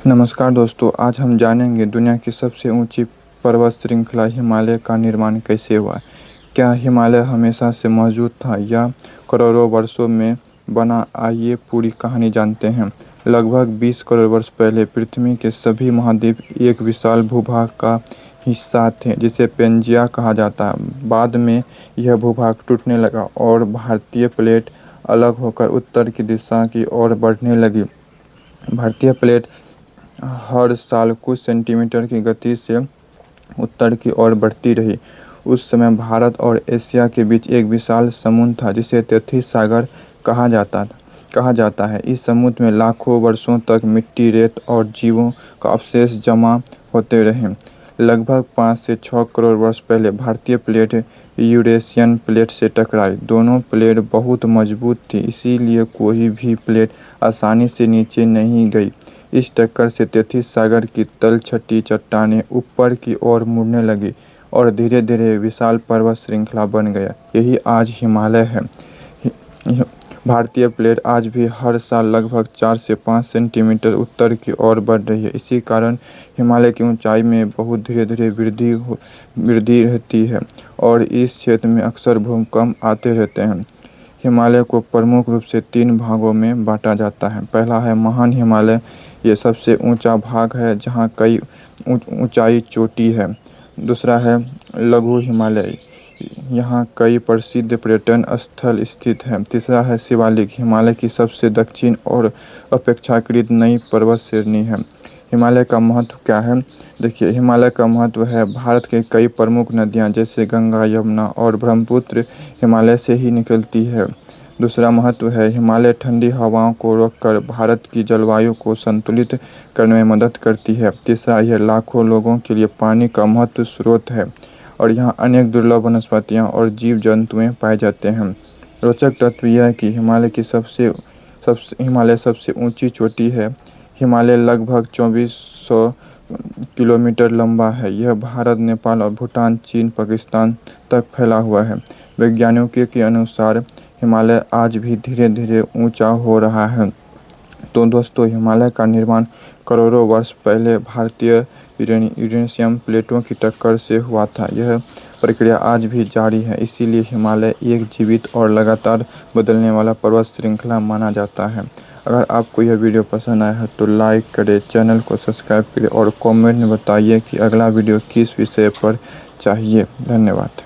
नमस्कार दोस्तों, आज हम जानेंगे दुनिया की सबसे ऊंची पर्वत श्रृंखला हिमालय का निर्माण कैसे हुआ। क्या हिमालय हमेशा से मौजूद था या करोड़ों वर्षों में बना? आइए पूरी कहानी जानते हैं। लगभग 20 करोड़ वर्ष पहले पृथ्वी के सभी महाद्वीप एक विशाल भूभाग का हिस्सा थे जिसे पेंजिया कहा जाता है। बाद में यह भूभाग टूटने लगा और भारतीय प्लेट अलग होकर उत्तर की दिशा की ओर बढ़ने लगी। भारतीय प्लेट हर साल कुछ सेंटीमीटर की गति से उत्तर की ओर बढ़ती रही। उस समय भारत और एशिया के बीच एक विशाल समुद्र था जिसे तैतीस सागर कहा जाता है। इस समुद्र में लाखों वर्षों तक मिट्टी, रेत और जीवों का अवशेष जमा होते रहे। लगभग 5 से 6 करोड़ वर्ष पहले भारतीय प्लेट यूरेशियन प्लेट से टकराई। दोनों प्लेट बहुत मजबूत थी, इसीलिए कोई भी प्लेट आसानी से नीचे नहीं गई। इस टक्कर से तैतीस सागर की तलछटी चट्टानें ऊपर की ओर मुड़ने लगी और धीरे धीरे विशाल पर्वत श्रृंखला बन गया। यही आज हिमालय है। भारतीय प्लेट आज भी हर साल लगभग 4 से 5 सेंटीमीटर उत्तर की ओर बढ़ रही है। इसी कारण हिमालय की ऊंचाई में बहुत धीरे धीरे वृद्धि रहती है और इस क्षेत्र में अक्सर भूकंप आते रहते हैं। हिमालय को प्रमुख रूप से 3 भागों में बांटा जाता है। पहला है महान हिमालय। ये सबसे ऊंचा भाग है जहाँ कई ऊंचाई चोटी है। दूसरा है लघु हिमालय, यहाँ कई प्रसिद्ध पर्यटन स्थल स्थित हैं। तीसरा है शिवालिक, हिमालय की सबसे दक्षिण और अपेक्षाकृत नई पर्वत श्रेणी है। हिमालय का महत्व क्या है? देखिए, हिमालय का महत्व है भारत के कई प्रमुख नदियाँ जैसे गंगा, यमुना और ब्रह्मपुत्र हिमालय से ही निकलती है। दूसरा महत्व है हिमालय ठंडी हवाओं को रोककर भारत की जलवायु को संतुलित करने में मदद करती है। तीसरा, यह लाखों लोगों के लिए पानी का महत्व स्रोत है और यहाँ अनेक दुर्लभ वनस्पतियाँ और जीव जंतुएँ पाए जाते हैं। रोचक तथ्य यह है कि हिमालय सबसे ऊंची चोटी है। हिमालय लगभग 2400 किलोमीटर लंबा है। यह भारत, नेपाल और भूटान, चीन, पाकिस्तान तक फैला हुआ है। वैज्ञानिकों के अनुसार हिमालय आज भी धीरे धीरे ऊंचा हो रहा है। तो दोस्तों, हिमालय का निर्माण करोड़ों वर्ष पहले भारतीय यूरेशियन प्लेटों की टक्कर से हुआ था। यह प्रक्रिया आज भी जारी है, इसीलिए हिमालय एक जीवित और लगातार बदलने वाला पर्वत श्रृंखला माना जाता है। अगर आपको यह वीडियो पसंद आया है तो लाइक करें, चैनल को सब्सक्राइब करें और कमेंट में बताइए कि अगला वीडियो किस विषय पर चाहिए। धन्यवाद।